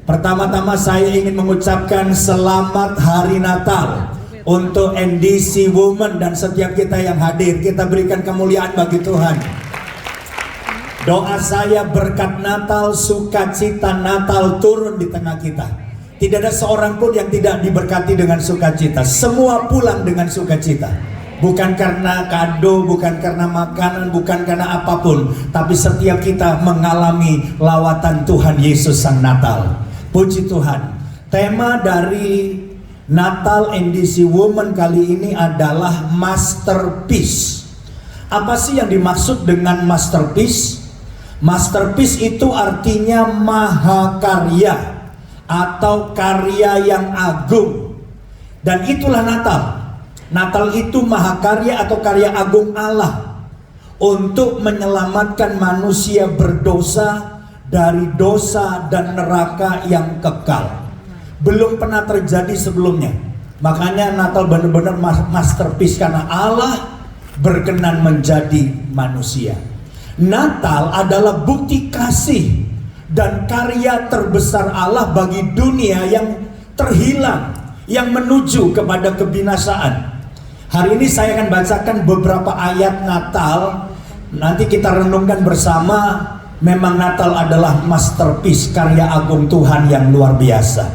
Pertama-tama saya ingin mengucapkan selamat hari Natal untuk NDC Women dan setiap kita yang hadir. Kita berikan kemuliaan bagi Tuhan. Doa saya berkat Natal, sukacita Natal turun di tengah kita. Tidak ada seorang pun yang tidak diberkati dengan sukacita. Semua pulang dengan sukacita. Bukan karena kado, bukan karena makanan, bukan karena apapun, tapi setiap kita mengalami lawatan Tuhan Yesus Sang Natal. Puji Tuhan. Tema dari Natal NDC Women kali ini adalah masterpiece. Apa sih yang dimaksud dengan masterpiece? Masterpiece itu artinya mahakarya atau karya yang agung. Dan itulah Natal. Natal itu mahakarya atau karya agung Allah untuk menyelamatkan manusia berdosa dari dosa dan neraka yang kekal. Belum pernah terjadi sebelumnya. Makanya Natal benar-benar masterpiece karena Allah berkenan menjadi manusia. Natal adalah bukti kasih dan karya terbesar Allah bagi dunia yang terhilang, yang menuju kepada kebinasaan. Hari ini saya akan bacakan beberapa ayat Natal. Nanti kita renungkan bersama. Memang Natal adalah masterpiece, karya agung Tuhan yang luar biasa.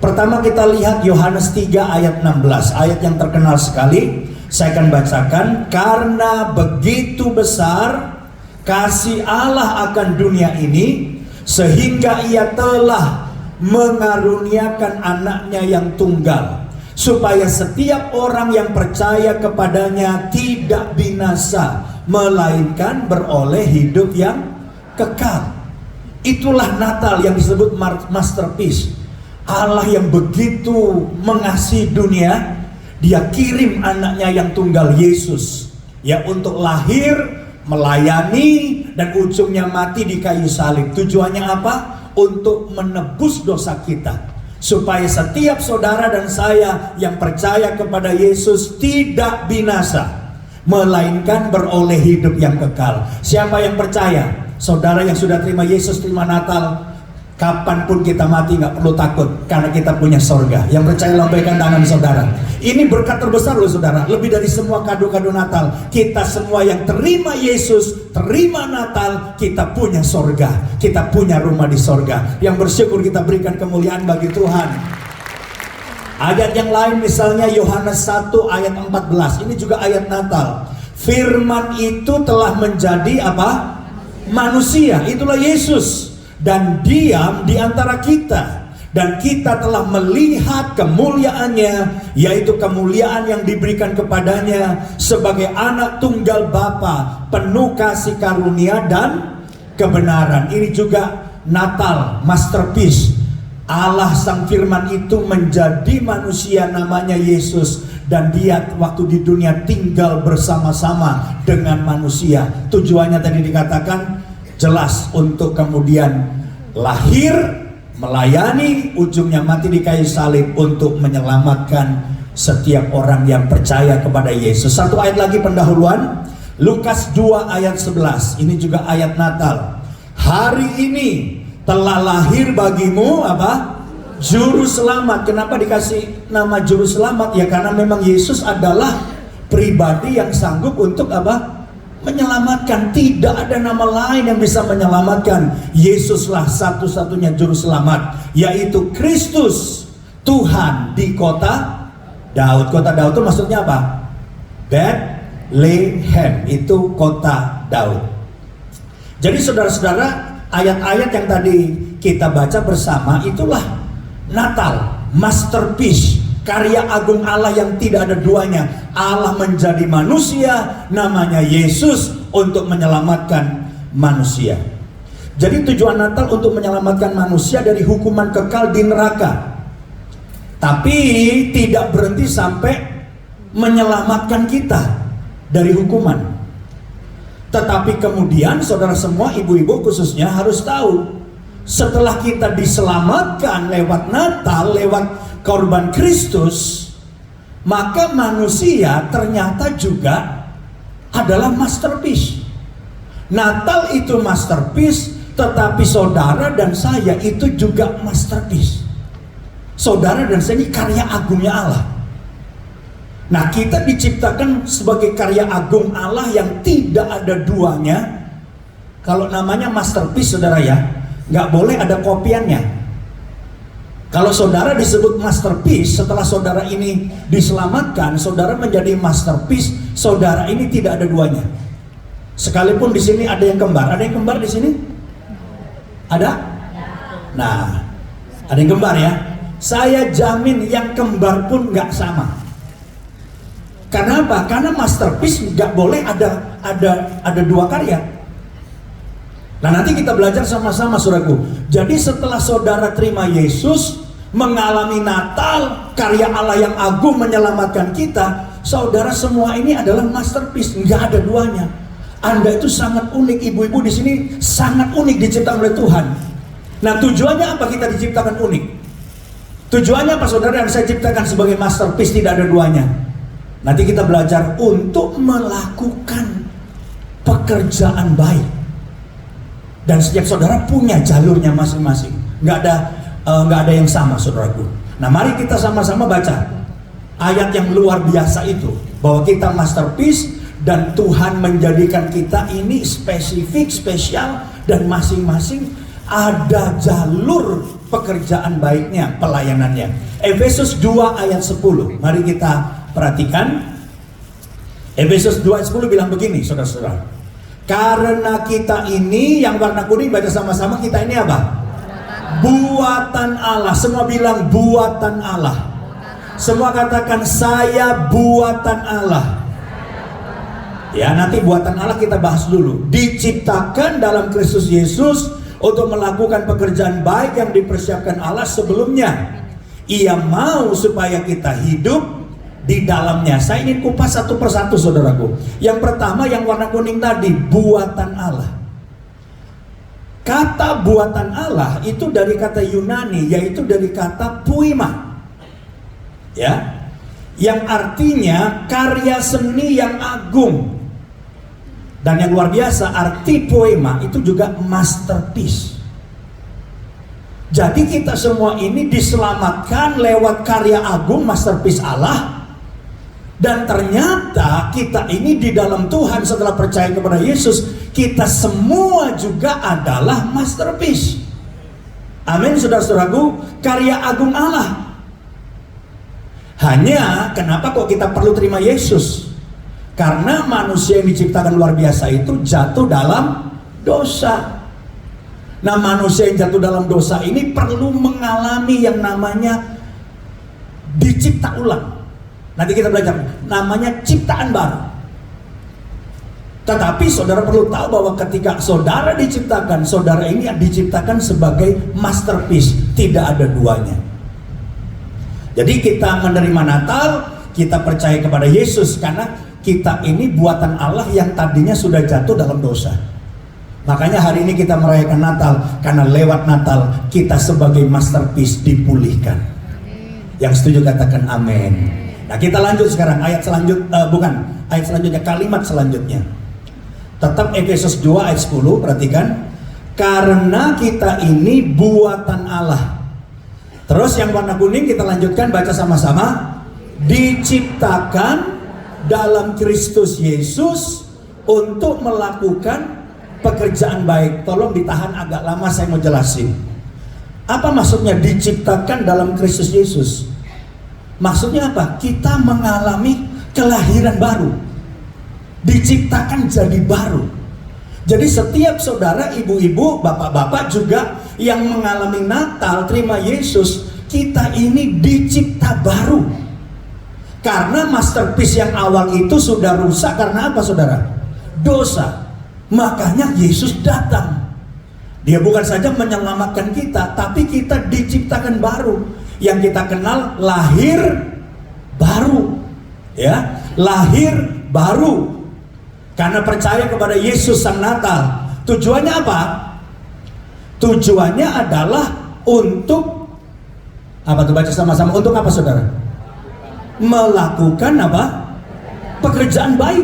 Pertama kita lihat Yohanes 3 ayat 16, ayat yang terkenal sekali. Saya akan bacakan. Karena begitu besar kasih Allah akan dunia ini, sehingga ia telah mengaruniakan anaknya yang tunggal, supaya setiap orang yang percaya kepadanya tidak binasa, melainkan beroleh hidup yang kekal. Itulah Natal yang disebut masterpiece. Allah yang begitu mengasihi dunia, Dia kirim anaknya yang tunggal Yesus, ya, untuk lahir, melayani, dan ujungnya mati di kayu salib. Tujuannya apa? Untuk menebus dosa kita, supaya setiap saudara dan saya yang percaya kepada Yesus tidak binasa, melainkan beroleh hidup yang kekal. Siapa yang percaya? Saudara yang sudah terima Yesus, terima Natal, kapanpun kita mati nggak perlu takut, karena kita punya sorga. Yang percaya lambaikan tangan saudara. Ini berkat terbesar loh saudara, lebih dari semua kado-kado Natal. Kita semua yang terima Yesus, terima Natal, kita punya sorga, kita punya rumah di sorga. Yang bersyukur kita berikan kemuliaan bagi Tuhan. Ayat yang lain misalnya Yohanes 1 ayat 14, ini juga ayat Natal. Firman itu telah menjadi apa? Manusia, itulah Yesus, dan diam di antara kita, dan kita telah melihat kemuliaannya, yaitu kemuliaan yang diberikan kepadanya sebagai anak tunggal Bapa, penuh kasih karunia dan kebenaran. Ini juga Natal, masterpiece. Allah Sang Firman itu menjadi manusia, namanya Yesus, dan Dia waktu di dunia tinggal bersama-sama dengan manusia. Tujuannya tadi dikatakan jelas, untuk kemudian lahir, melayani, ujungnya mati di kayu salib untuk menyelamatkan setiap orang yang percaya kepada Yesus. Satu ayat lagi pendahuluan, Lukas 2 ayat 11. Ini juga ayat Natal. Hari ini telah lahir bagimu apa? Juru selamat. Kenapa dikasih nama juru selamat? Ya karena memang Yesus adalah pribadi yang sanggup untuk apa? Menyelamatkan. Tidak ada nama lain yang bisa menyelamatkan. Yesuslah satu-satunya juru selamat, yaitu Kristus, Tuhan di kota Daud. Kota Daud itu maksudnya apa? Bethlehem, itu kota Daud. Jadi saudara-saudara, ayat-ayat yang tadi kita baca bersama itulah Natal, masterpiece, karya agung Allah yang tidak ada duanya. Allah menjadi manusia, namanya Yesus, untuk menyelamatkan manusia. Jadi tujuan Natal untuk menyelamatkan manusia dari hukuman kekal di neraka. Tapi tidak berhenti sampai menyelamatkan kita dari hukuman. Tetapi kemudian saudara semua, ibu-ibu khususnya harus tahu, setelah kita diselamatkan lewat Natal, lewat korban Kristus, maka manusia ternyata juga adalah masterpiece. Natal itu masterpiece, Tetapi saudara dan saya itu juga masterpiece. Saudara dan saya ini karya agungnya Allah. Nah, kita diciptakan sebagai karya agung Allah yang tidak ada duanya. Kalau namanya masterpiece, saudara ya, nggak boleh ada kopiannya. Kalau saudara disebut masterpiece, setelah saudara ini diselamatkan, saudara menjadi masterpiece, saudara ini tidak ada duanya. Sekalipun di sini ada yang kembar. Ada yang kembar di sini? Ada? Nah, ada yang kembar ya. Saya jamin yang kembar pun nggak sama. Karena apa? Karena masterpiece nggak boleh ada dua karya. Nah, nanti kita belajar sama-sama, saudaraku. Jadi setelah saudara terima Yesus, mengalami Natal, karya Allah yang agung menyelamatkan kita, saudara semua ini adalah masterpiece, nggak ada duanya. Anda itu sangat unik, ibu-ibu di sini sangat unik diciptakan oleh Tuhan. Nah, tujuannya apa kita diciptakan unik? Tujuannya apa, saudara? Dan saya ciptakan sebagai masterpiece, tidak ada duanya. Nanti kita belajar untuk melakukan pekerjaan baik. Dan setiap saudara punya jalurnya masing-masing. Nggak ada yang sama, saudaraku. Nah, mari kita sama-sama baca ayat yang luar biasa itu, bahwa kita masterpiece dan Tuhan menjadikan kita ini spesifik, spesial, dan masing-masing ada jalur pekerjaan baiknya, pelayanannya. Efesus 2 ayat 10. Mari kita perhatikan. Efesus 2 ayat 10 bilang begini, saudara-saudara. Karena kita ini, yang warna kuning baca sama-sama, kita ini apa? Buatan Allah. Semua bilang buatan Allah. Semua katakan saya buatan Allah. Ya, nanti buatan Allah kita bahas dulu. Diciptakan dalam Kristus Yesus untuk melakukan pekerjaan baik yang dipersiapkan Allah sebelumnya. Ia mau supaya kita hidup di dalamnya. Saya ingin kupas satu persatu, saudaraku. Yang pertama, yang warna kuning tadi, buatan Allah. Kata buatan Allah itu dari kata Yunani, yaitu dari kata poema. Ya, yang artinya karya seni yang agung. Dan yang luar biasa, arti poema itu juga masterpiece. Jadi kita semua ini diselamatkan lewat karya agung masterpiece Allah. Dan ternyata kita ini di dalam Tuhan setelah percaya kepada Yesus, kita semua juga adalah masterpiece. Amin, saudara-saudaraku, karya agung Allah. Hanya kenapa kok kita perlu terima Yesus? Karena manusia yang diciptakan luar biasa itu jatuh dalam dosa. Nah, manusia yang jatuh dalam dosa ini perlu mengalami yang namanya dicipta ulang. Nanti kita belajar, namanya ciptaan baru. Tetapi saudara perlu tahu bahwa ketika saudara diciptakan, saudara ini diciptakan sebagai masterpiece, tidak ada duanya. Jadi kita menerima Natal, kita percaya kepada Yesus karena kita ini buatan Allah yang tadinya sudah jatuh dalam dosa. Makanya hari ini kita merayakan Natal, karena lewat Natal kita sebagai masterpiece dipulihkan. Yang setuju katakan amin. Nah, kita lanjut sekarang ayat selanjutnya, kalimat selanjutnya. Tetap Efesus 2 ayat 10, perhatikan. Karena kita ini buatan Allah. Terus yang warna kuning kita lanjutkan, baca sama-sama. Diciptakan dalam Kristus Yesus untuk melakukan pekerjaan baik. Tolong ditahan agak lama, saya mau jelasin. Apa maksudnya diciptakan dalam Kristus Yesus? Maksudnya apa? Kita mengalami kelahiran baru. Diciptakan jadi baru. Jadi setiap saudara, ibu-ibu, bapak-bapak juga yang mengalami Natal, terima Yesus, kita ini dicipta baru. Karena masterpiece yang awal itu sudah rusak karena apa, saudara? Dosa. Makanya Yesus datang. Dia bukan saja menyelamatkan kita, tapi kita diciptakan baru. Yang kita kenal lahir baru. Ya, lahir baru. Karena percaya kepada Yesus Sang Natal. Tujuannya apa? Tujuannya adalah untuk apa tuh, baca sama-sama, untuk apa, saudara? Melakukan apa? Pekerjaan baik.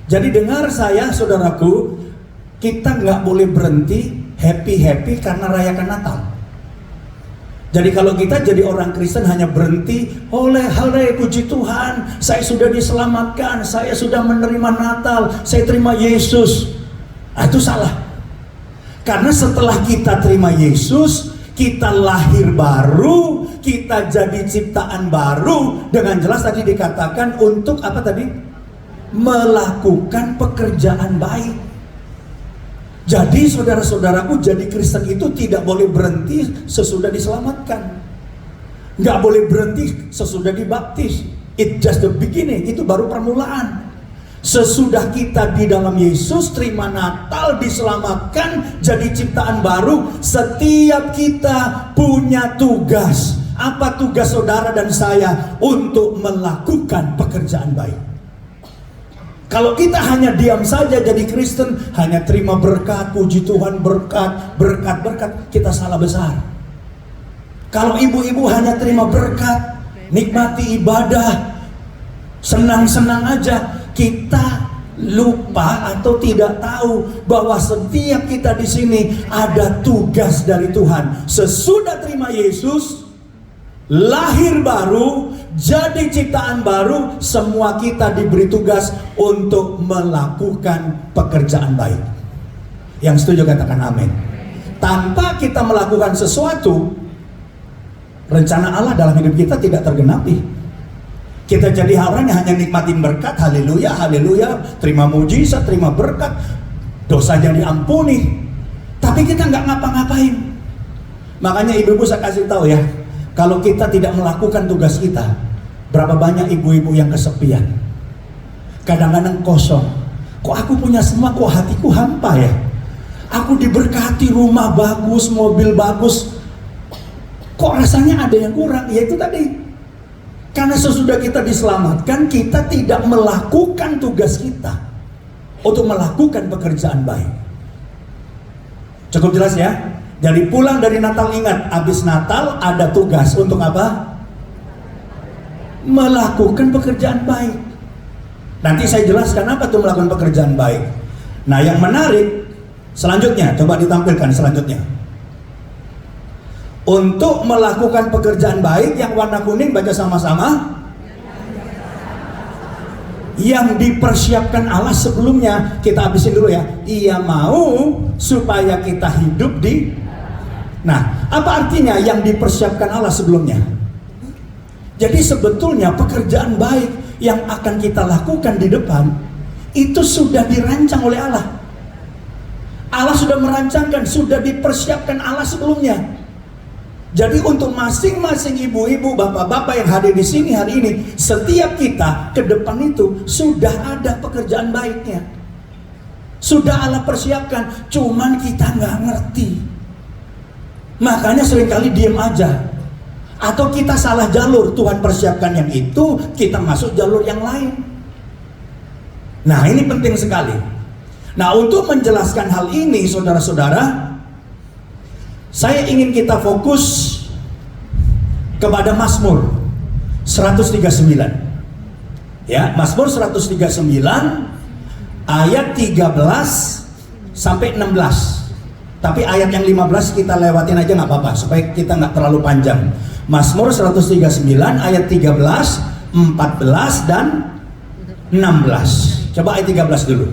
Jadi dengar saya, saudaraku, kita nggak boleh berhenti happy karena rayakan Natal. Jadi kalau kita jadi orang Kristen hanya berhenti, oleh puji Tuhan, saya sudah diselamatkan, saya sudah menerima Natal, saya terima Yesus. Itu salah. Karena setelah kita terima Yesus, kita lahir baru, kita jadi ciptaan baru. Dengan jelas tadi dikatakan untuk apa tadi? Melakukan pekerjaan baik. Jadi saudara-saudaraku, jadi Kristen itu tidak boleh berhenti sesudah diselamatkan. Nggak boleh berhenti sesudah dibaptis. It's just the beginning, itu baru permulaan. Sesudah kita di dalam Yesus, terima Natal, diselamatkan, jadi ciptaan baru, setiap kita punya tugas. Apa tugas saudara dan saya? Untuk melakukan pekerjaan baik. Kalau kita hanya diam saja jadi Kristen, hanya terima berkat, puji Tuhan, berkat, kita salah besar. Kalau ibu-ibu hanya terima berkat, nikmati ibadah, senang-senang aja, kita lupa atau tidak tahu bahwa setiap kita di sini ada tugas dari Tuhan. Sesudah terima Yesus, lahir baru, jadi ciptaan baru, semua kita diberi tugas untuk melakukan pekerjaan baik. Yang setuju katakan amin. Tanpa kita melakukan sesuatu, rencana Allah dalam hidup kita tidak tergenapi. Kita jadi orang yang hanya nikmatin berkat, haleluya, haleluya, terima mujizat, terima berkat, dosanya diampuni, tapi kita nggak ngapa-ngapain. Makanya ibu-ibu saya kasih tahu ya, kalau kita tidak melakukan tugas kita, berapa banyak ibu-ibu yang kesepian, kadang-kadang kosong. Kok aku punya semua, kok hatiku hampa ya? Aku diberkati, rumah bagus, mobil bagus, kok rasanya ada yang kurang? Ya itu tadi, karena sesudah kita diselamatkan, kita tidak melakukan tugas kita untuk melakukan pekerjaan baik. Cukup jelas ya? Jadi pulang dari Natal, ingat, habis Natal ada tugas untuk apa? Melakukan pekerjaan baik. Nanti saya jelaskan apa tuh melakukan pekerjaan baik. Nah yang menarik, selanjutnya, coba ditampilkan selanjutnya. Untuk melakukan pekerjaan baik, yang warna kuning baca sama-sama. Yang dipersiapkan Allah sebelumnya, kita habisin dulu ya. Ia mau supaya kita hidup di... Nah, apa artinya yang dipersiapkan Allah sebelumnya? Jadi sebetulnya pekerjaan baik yang akan kita lakukan di depan itu sudah dirancang oleh Allah. Allah sudah merancangkan, sudah dipersiapkan Allah sebelumnya. Jadi untuk masing-masing ibu-ibu, bapak-bapak yang hadir di sini hari ini, setiap kita ke depan itu sudah ada pekerjaan baiknya. Sudah Allah persiapkan, cuman kita nggak ngerti. Makanya seringkali diem aja, atau kita salah jalur. Tuhan persiapkan yang itu, kita masuk jalur yang lain. Nah ini penting sekali. Nah untuk menjelaskan hal ini saudara-saudara, saya ingin kita fokus kepada Mazmur 139. Ya, Mazmur 139 ayat 13 sampai 16. Tapi ayat yang 15 kita lewatin aja nggak apa-apa, supaya kita nggak terlalu panjang. Mazmur 139 ayat 13, 14 dan 16. Coba ayat 13 dulu.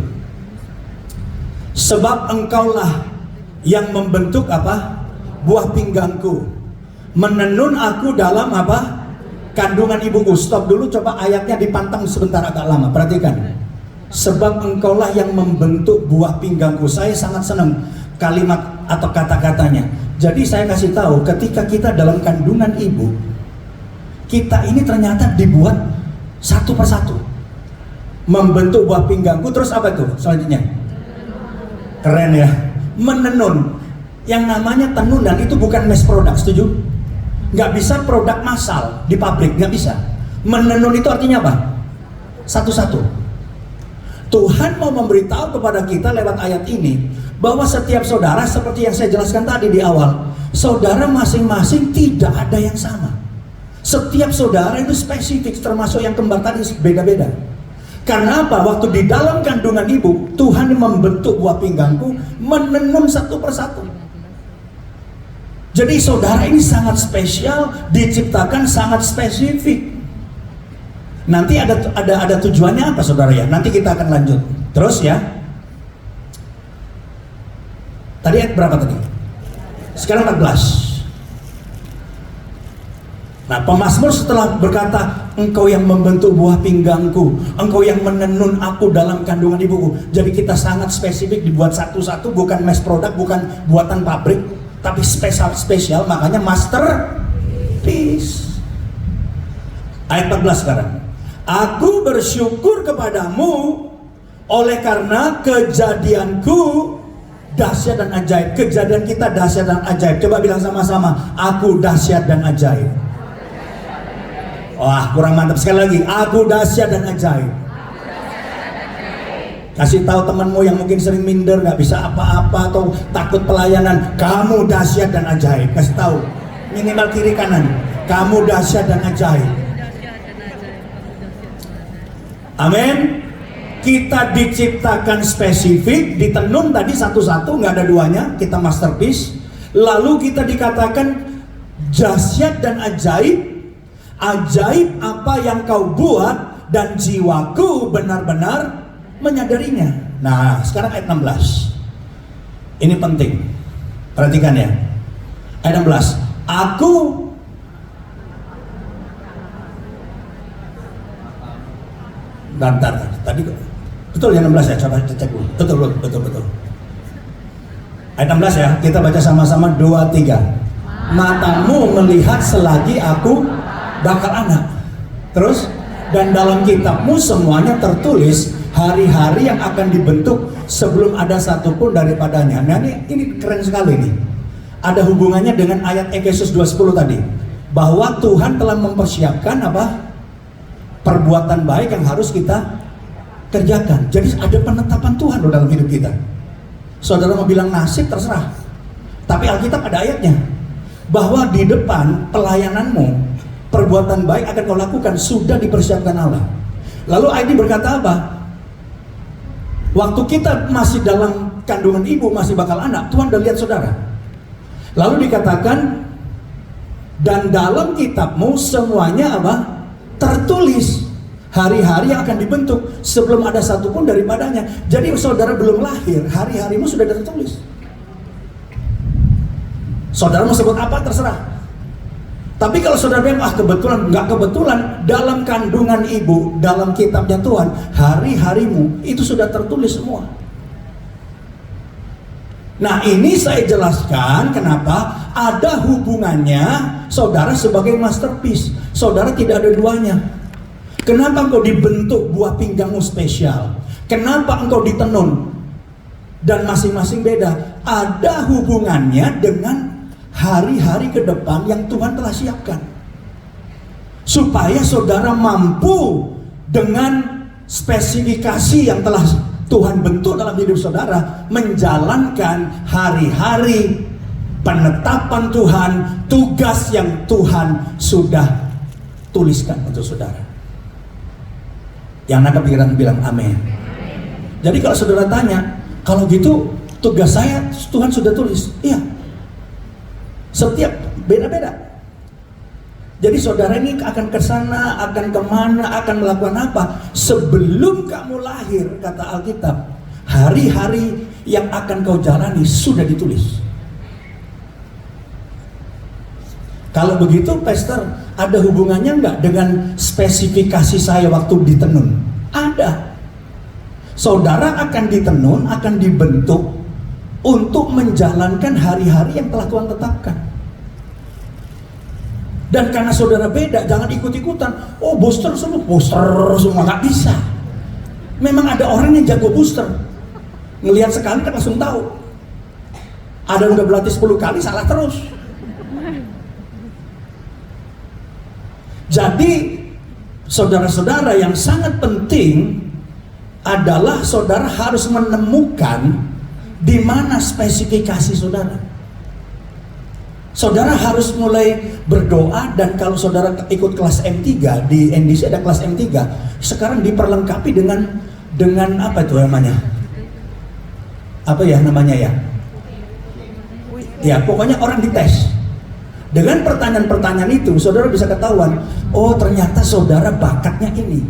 Sebab engkaulah yang membentuk apa? Buah pinggangku, menenun aku dalam apa? Kandungan ibuku. Stop dulu, coba ayatnya dipantang sebentar, agak lama. Perhatikan. Sebab engkaulah yang membentuk buah pinggangku. Saya sangat senang kalimat atau kata-katanya. Jadi saya kasih tahu, ketika kita dalam kandungan ibu, kita ini ternyata dibuat satu persatu. Membentuk buah pinggangku, terus apa tuh selanjutnya? Keren ya. Menenun. Yang namanya tenunan itu bukan mass product, setuju? Nggak bisa produk massal di pabrik, nggak bisa. Menenun itu artinya apa? Satu-satu. Tuhan mau memberitahu kepada kita lewat ayat ini bahwa setiap saudara, seperti yang saya jelaskan tadi di awal, saudara masing-masing tidak ada yang sama. Setiap saudara itu spesifik, termasuk yang kembar tadi beda-beda. Karena apa? Waktu di dalam kandungan ibu, Tuhan membentuk buah pinggangku, menenun satu persatu. Jadi saudara ini sangat spesial, diciptakan sangat spesifik. Nanti ada tujuannya apa saudara ya? Nanti kita akan lanjut. Terus ya. Tadi ayat berapa tadi? Sekarang 14. Nah, pemazmur setelah berkata, engkau yang membentuk buah pinggangku, engkau yang menenun aku dalam kandungan ibuku. Jadi kita sangat spesifik, dibuat satu-satu, bukan mass product, bukan buatan pabrik, tapi spesial, makanya masterpiece. Ayat 14 sekarang. Aku bersyukur kepadamu oleh karena kejadianku dahsyat dan ajaib. Kejadian kita dahsyat dan ajaib. Coba bilang sama-sama, aku dahsyat dan ajaib. Wah, kurang mantap. Sekali lagi, aku dahsyat dan ajaib. Kasih tahu temanmu yang mungkin sering minder, nggak bisa apa-apa atau takut pelayanan, kamu dahsyat dan ajaib. Kasih tahu, minimal kiri kanan, kamu dahsyat dan ajaib. Amin. Kita diciptakan spesifik, ditenun tadi satu-satu, nggak ada duanya, kita masterpiece. Lalu kita dikatakan dahsyat dan ajaib. Ajaib apa yang kau buat dan jiwaku benar-benar menyadarinya. Nah, sekarang ayat 16. Ini penting. Perhatikan ya. Ayat 16. Aku Bentar, tadi betul ya 16 ya, coba cek dulu. Betul. Ayat 16 ya, kita baca sama-sama 2, 3. Matamu melihat selagi aku bakal anak. Terus, dan dalam kitabmu semuanya tertulis hari-hari yang akan dibentuk sebelum ada satupun daripadanya. Nah ini keren sekali nih. Ada hubungannya dengan ayat Efesus 2:10 tadi, bahwa Tuhan telah mempersiapkan apa? Perbuatan baik yang harus kita kerjakan. Jadi ada penetapan Tuhan loh dalam hidup kita. Saudara mau bilang nasib terserah, tapi Alkitab ada ayatnya bahwa di depan pelayananmu perbuatan baik akan kau lakukan, sudah dipersiapkan Allah. Lalu ayat ini berkata apa? Waktu kita masih dalam kandungan ibu, masih bakal anak, Tuhan udah lihat saudara. Lalu dikatakan, dan dalam kitabmu semuanya apa? Tertulis hari-hari yang akan dibentuk sebelum ada satupun daripadanya. Jadi saudara belum lahir, hari-harimu sudah tertulis. Saudara mau sebut apa terserah. Tapi kalau saudara bilang, kebetulan, nggak kebetulan, dalam kandungan ibu, dalam kitabnya Tuhan, hari-harimu itu sudah tertulis semua. Nah ini saya jelaskan kenapa ada hubungannya saudara sebagai masterpiece. Saudara tidak ada duanya. Kenapa engkau dibentuk buah pinggangmu spesial? Kenapa engkau ditenun? Dan masing-masing beda. Ada hubungannya dengan hari-hari ke depan yang Tuhan telah siapkan, supaya saudara mampu dengan spesifikasi yang telah Tuhan bentuk dalam hidup saudara menjalankan hari-hari penetapan Tuhan, tugas yang Tuhan sudah tuliskan untuk saudara. Yang nangkep bilang amin. Jadi kalau saudara tanya, kalau gitu tugas saya Tuhan sudah tulis. Iya. Setiap beda-beda. Jadi saudara ini akan ke sana, akan kemana, akan melakukan apa? Sebelum kamu lahir, kata Alkitab, hari-hari yang akan kau jalani sudah ditulis. Kalau begitu, Pastor, ada hubungannya nggak dengan spesifikasi saya waktu ditenun? Ada. Saudara akan ditenun, akan dibentuk untuk menjalankan hari-hari yang telah Tuhan tetapkan. Dan karena saudara beda, jangan ikut-ikutan. Oh, booster semua, nggak bisa. Memang ada orang yang jago booster, ngelihat sekali kan langsung tahu. Ada udah berlatih 10 kali salah terus. Jadi saudara-saudara, yang sangat penting adalah saudara harus menemukan di mana spesifikasi saudara. Saudara harus mulai berdoa, dan kalau saudara ikut kelas M3, di NDC ada kelas M3, sekarang diperlengkapi dengan apa itu namanya? Apa ya namanya ya? Ya, pokoknya orang dites. Dengan pertanyaan-pertanyaan itu, saudara bisa ketahuan, oh ternyata saudara bakatnya ini.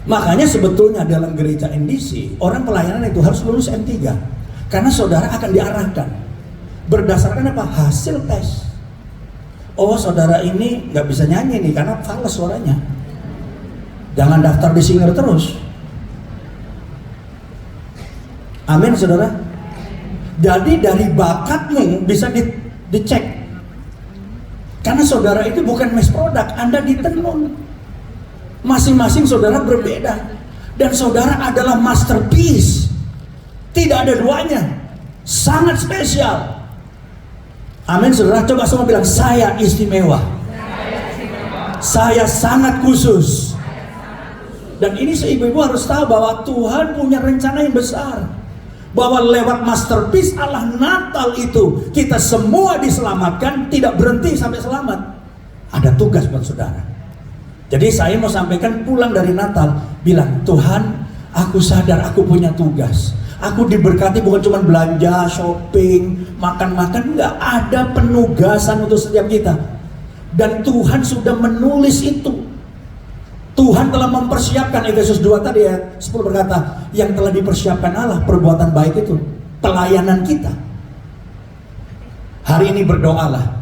Makanya sebetulnya dalam gereja NDC, orang pelayanan itu harus lulus M3. Karena saudara akan diarahkan berdasarkan apa? Hasil tes. Oh saudara ini nggak bisa nyanyi nih karena fals suaranya. Jangan daftar di singer terus. Amin saudara. Jadi dari bakatmu bisa dicek. Karena saudara itu bukan mass product, Anda ditenun. Masing-masing saudara berbeda. Dan saudara adalah masterpiece. Tidak ada duanya. Sangat spesial. Amin saudara, coba semua bilang, saya istimewa. Saya sangat khusus. Dan ini ibu-ibu harus tahu bahwa Tuhan punya rencana yang besar. Bahwa lewat masterpiece Allah Natal itu, kita semua diselamatkan, tidak berhenti sampai selamat. Ada tugas buat saudara. Jadi saya mau sampaikan pulang dari Natal, bilang, Tuhan, aku sadar aku punya tugas. Aku diberkati bukan cuma belanja, shopping, makan-makan, enggak, ada penugasan untuk setiap kita. Dan Tuhan sudah menulis itu. Tuhan telah mempersiapkan, Efesus 2 tadi ya, 10 berkata, yang telah dipersiapkan Allah, perbuatan baik itu, pelayanan kita. Hari ini berdoalah.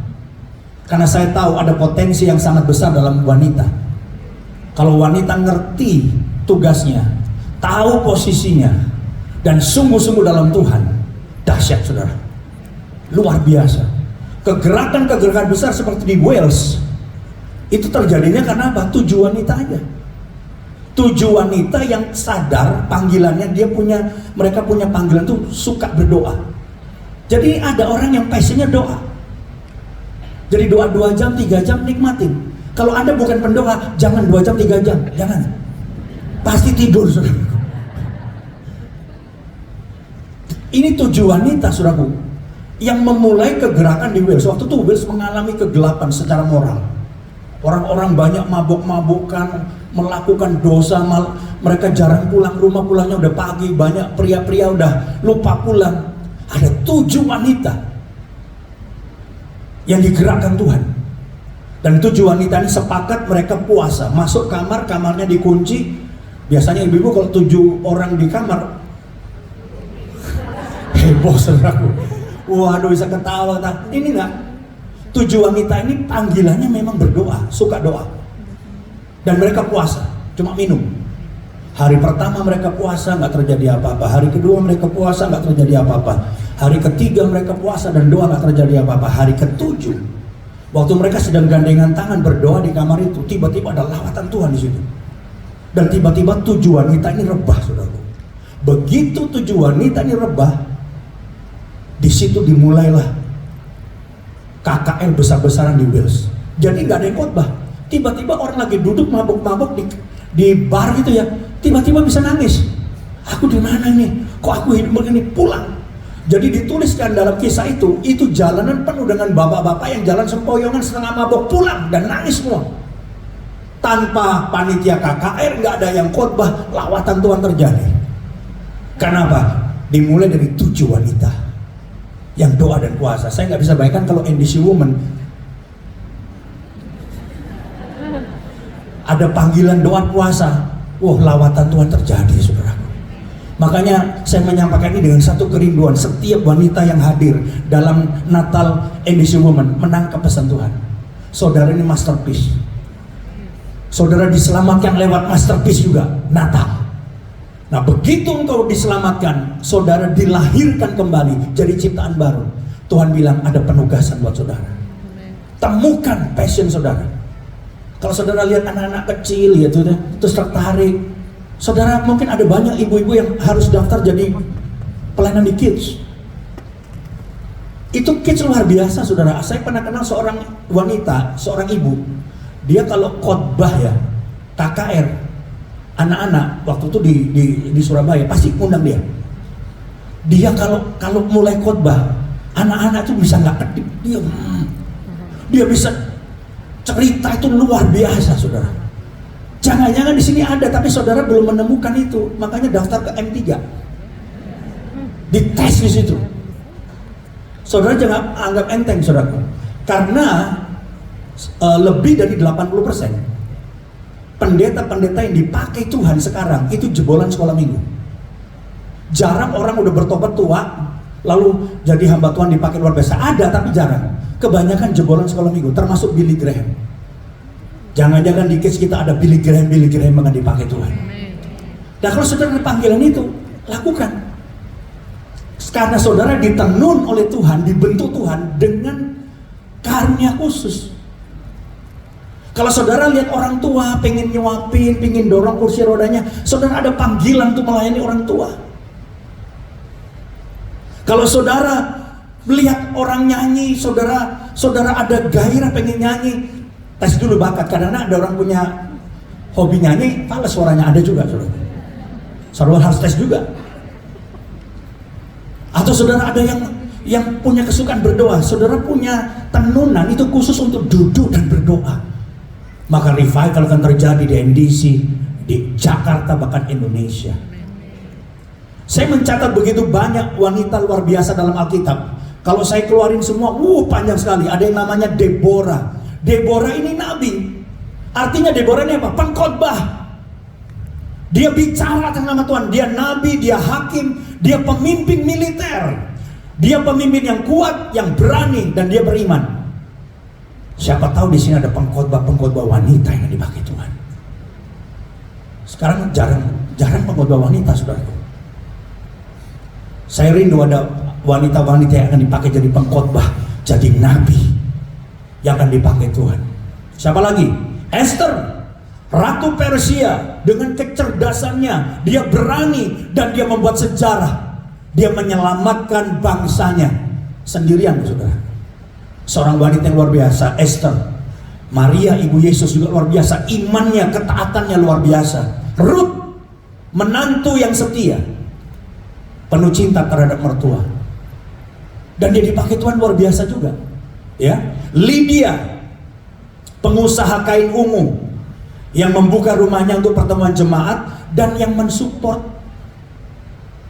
Karena saya tahu ada potensi yang sangat besar dalam wanita. Kalau wanita ngerti tugasnya, tahu posisinya, dan sungguh-sungguh dalam Tuhan, dahsyat saudara, luar biasa. Kegerakan-kegerakan besar seperti di Wales itu terjadinya karena apa? 7 wanita aja. 7 wanita yang sadar panggilannya, mereka punya panggilan tuh suka berdoa. Jadi ada orang yang passionnya doa. Jadi doa 2 jam, 3 jam nikmatin. Kalau Anda bukan pendoa, jangan 2 jam, 3 jam, jangan. Pasti tidur saudara. Ini 7 wanita saudaraku yang memulai kegerakan di Wales. Waktu itu Wales mengalami kegelapan secara moral. Orang-orang banyak mabuk-mabukan, melakukan dosa, mereka jarang pulang rumah, pulangnya udah pagi. Banyak pria-pria udah lupa pulang. Ada 7 wanita yang digerakkan Tuhan. Dan 7 wanita ini sepakat mereka puasa. Masuk kamar, kamarnya dikunci. Biasanya ibu-ibu kalau 7 orang di kamar, heboh saudaraku. Waduh, bisa ketawa. Ini enggak. 7 wanita ini panggilannya memang berdoa, suka doa. Dan mereka puasa, cuma minum. Hari pertama mereka puasa, nggak terjadi apa-apa. Hari kedua mereka puasa, nggak terjadi apa-apa. Hari ketiga mereka puasa dan doa, nggak terjadi apa-apa. Hari ketujuh, waktu mereka sedang gandengan tangan berdoa di kamar itu, tiba-tiba ada lawatan Tuhan di situ. Dan tiba-tiba 7 wanita ini rebah saudaraku. Begitu 7 wanita ini rebah, di situ dimulailah KKR besar-besaran di Wales. Jadi nggak ada yang khotbah. Tiba-tiba orang lagi duduk mabuk-mabuk di bar gitu ya, tiba-tiba bisa nangis. Aku di mana ini? Kok aku hidup begini? Pulang. Jadi dituliskan dalam kisah itu jalanan penuh dengan bapak-bapak yang jalan sempoyongan setengah mabuk, pulang dan nangis semua. Tanpa panitia KKR, nggak ada yang khotbah, lawatan Tuhan terjadi. Kenapa? Dimulai dari 7 wanita yang doa dan puasa. Saya nggak bisa bayangkan kalau NDC Women ada panggilan doa puasa. Wah, lawatan Tuhan terjadi saudara. Makanya saya menyampaikan ini dengan satu kerinduan. Setiap wanita yang hadir dalam Natal NDC Women menangkap pesan Tuhan. Saudara ini masterpiece. Saudara diselamatkan lewat masterpiece juga, Natal. Nah, begitu engkau diselamatkan, saudara dilahirkan kembali jadi ciptaan baru. Tuhan bilang ada penugasan buat saudara. Temukan passion saudara. Kalau saudara lihat anak-anak kecil ya, terus tertarik. Saudara mungkin ada banyak ibu-ibu yang harus daftar jadi pelayanan di kids. Itu kids luar biasa saudara. Saya pernah kenal seorang wanita, seorang ibu. Dia kalau khotbah ya, KKR, anak-anak waktu itu di Surabaya pasti undang dia. Dia kalau mulai khotbah, Anak-anak itu bisa nggak kedip, dia bisa cerita itu luar biasa, saudara. Jangan-jangan di sini ada, tapi saudara belum menemukan itu, makanya daftar ke M3, dites di situ. Saudara jangan anggap enteng, saudara, karena lebih dari 80% pendeta-pendeta yang dipakai Tuhan sekarang itu jebolan sekolah minggu. Jarang orang udah bertobat tua lalu jadi hamba Tuhan dipakai luar biasa. Ada tapi jarang. Kebanyakan jebolan sekolah minggu, termasuk Billy Graham. Jangan-jangan di case kita ada Billy Graham yang dipakai Tuhan. Dan kalau saudara ada panggilan itu, lakukan. Karena saudara ditenun oleh Tuhan, dibentuk Tuhan dengan karunia khusus. Kalau saudara lihat orang tua pengen nyuapin, pengen dorong kursi rodanya, saudara ada panggilan untuk melayani orang tua. Kalau saudara melihat orang nyanyi, saudara ada gairah pengen nyanyi, tes dulu bakat. Karena ada orang punya hobi nyanyi, fals suaranya ada juga, saudara. Saudara harus tes juga. Atau saudara ada yang punya kesukaan berdoa, saudara punya tenunan itu khusus untuk duduk dan berdoa. Maka revival akan terjadi di NDC, di Jakarta, bahkan Indonesia. Saya mencatat begitu banyak wanita luar biasa dalam Alkitab. Kalau saya keluarin semua, panjang sekali. Ada yang namanya Deborah. Deborah ini nabi. Artinya Deborah ini apa? Pengkhotbah. Dia bicara atas nama Tuhan. Dia nabi, dia hakim, dia pemimpin militer. Dia pemimpin yang kuat, yang berani, dan dia beriman. Siapa tahu di sini ada pengkhotbah wanita yang dipakai Tuhan. Sekarang jarang pengkhotbah wanita, saudaraku. Saya rindu ada wanita-wanita yang akan dipakai jadi pengkhotbah, jadi nabi yang akan dipakai Tuhan. Siapa lagi? Esther, Ratu Persia. Dengan kecerdasannya, dia berani dan dia membuat sejarah. Dia menyelamatkan bangsanya sendirian, saudara. Seorang wanita yang luar biasa, Esther. Maria ibu Yesus juga luar biasa, imannya, ketaatannya luar biasa. Ruth, menantu yang setia, penuh cinta terhadap mertua, dan dia dipakai Tuhan luar biasa juga, ya. Lydia, pengusaha kain ungu yang membuka rumahnya untuk pertemuan jemaat dan yang mensupport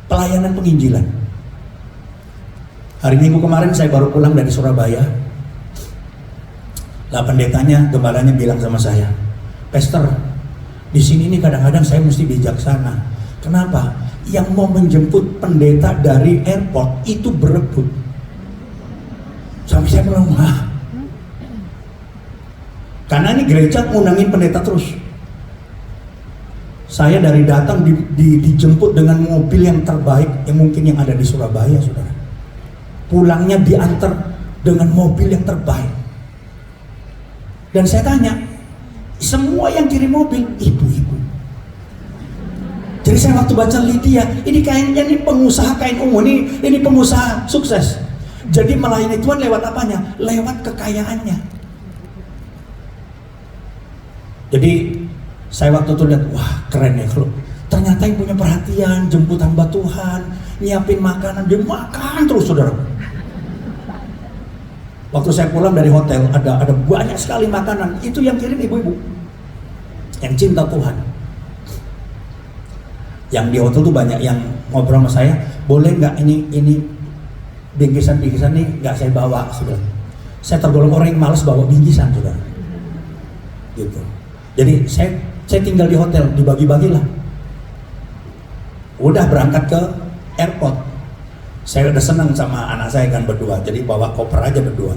pelayanan penginjilan. Hari Minggu kemarin saya baru pulang dari Surabaya. Lah pendetanya, gembalanya bilang sama saya, "Pastor, di sini nih kadang-kadang saya mesti bijaksana. Kenapa? Yang mau menjemput pendeta dari airport itu berebut." Sampai saya bilang, karena ini gereja ngundangin pendeta terus. Saya dari datang dijemput dengan mobil yang terbaik yang mungkin yang ada di Surabaya, saudara. Pulangnya diantar dengan mobil yang terbaik. Dan saya tanya, semua yang kirim mobil ibu-ibu. Jadi saya waktu baca Lydia, ini kayaknya ini pengusaha kain ungu, ini pengusaha sukses. Jadi melayani Tuhan lewat apanya? Lewat kekayaannya. Jadi saya waktu itu lihat, wah keren ya, kalau ternyata yang punya perhatian, jemput hamba Tuhan, nyiapin makanan, dia makan terus, saudara. Waktu saya pulang dari hotel, ada banyak sekali makanan. Itu yang kirim ibu-ibu yang cinta Tuhan. Yang di hotel tuh banyak yang ngobrol sama saya, boleh nggak ini bingkisan-bingkisan nih nggak saya bawa, saudara. Saya tergolong orang yang malas bawa bingkisan, saudara. Gitu. Jadi saya tinggal di hotel, dibagi-bagilah. Udah berangkat ke airport. Saya udah senang sama anak saya kan berdua, jadi bawa koper aja berdua.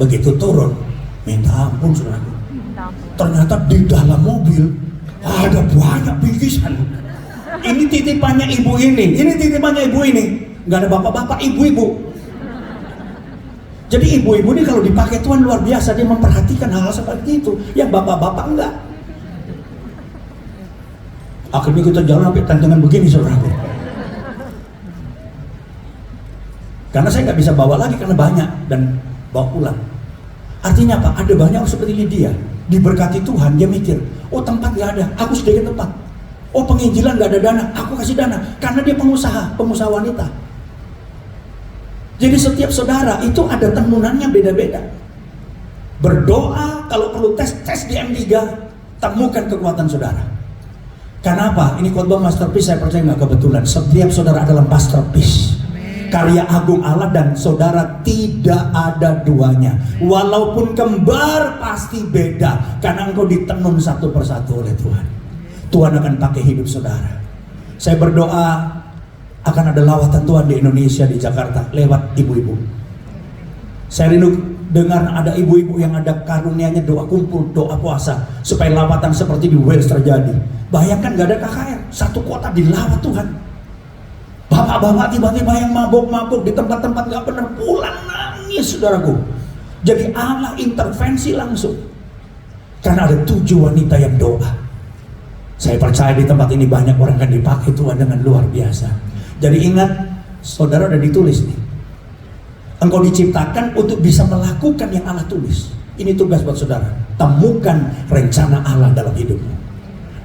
Begitu turun, minta ampun, saudara. Ternyata di dalam mobil ada banyak bingkisan. Ini titipannya ibu ini titipannya ibu ini. Nggak ada bapak-bapak, ibu-ibu. Jadi ibu-ibu ini kalau dipakai Tuhan luar biasa, dia memperhatikan hal seperti itu. Yang bapak-bapak enggak. Akhirnya kita jalan sampai tantangan begini, saudara. Karena saya nggak bisa bawa lagi karena banyak dan bawa pulang. Artinya apa? Ada banyak orang seperti Lydia, diberkati Tuhan, dia mikir, oh tempat nggak ada, aku sediakan tempat. Oh penginjilan nggak ada dana, aku kasih dana. Karena dia pengusaha wanita. Jadi setiap saudara itu ada tenunannya beda-beda. Berdoa, kalau perlu tes di M3, temukan kekuatan saudara. Kenapa? Ini khotbah masterpiece, saya percaya nggak kebetulan. Setiap saudara adalah masterpiece, karya agung Allah, dan saudara tidak ada duanya. Walaupun kembar pasti beda, karena engkau ditenun satu persatu oleh Tuhan. Tuhan akan pakai hidup saudara. Saya berdoa akan ada lawatan Tuhan di Indonesia, di Jakarta, lewat ibu-ibu. Saya rindu dengar ada ibu-ibu yang ada karunianya doa kumpul, doa puasa, supaya lawatan seperti di Wales terjadi. Bayangkan gak ada KKR, satu kota dilawat Tuhan. Bapak-bapak tiba-tiba yang mabuk-mabuk di tempat-tempat gak benar pulang nangis, saudaraku. Jadi Allah intervensi langsung, karena ada 7 wanita yang doa. Saya percaya di tempat ini banyak orang akan dipakai Tuhan dengan luar biasa. Jadi ingat, saudara udah ditulis nih. Engkau diciptakan untuk bisa melakukan yang Allah tulis. Ini tugas buat saudara. Temukan rencana Allah dalam hidupmu,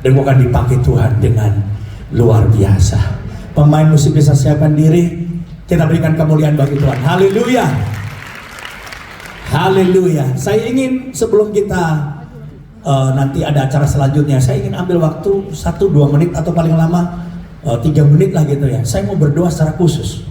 dan akan dipakai Tuhan dengan luar biasa. Pemain musik bisa siapkan diri. Kita berikan kemuliaan bagi Tuhan. Haleluya. Haleluya. Saya ingin sebelum kita nanti ada acara selanjutnya, saya ingin ambil waktu 1-2 menit atau paling lama 3 menit lah gitu ya. Saya mau berdoa secara khusus.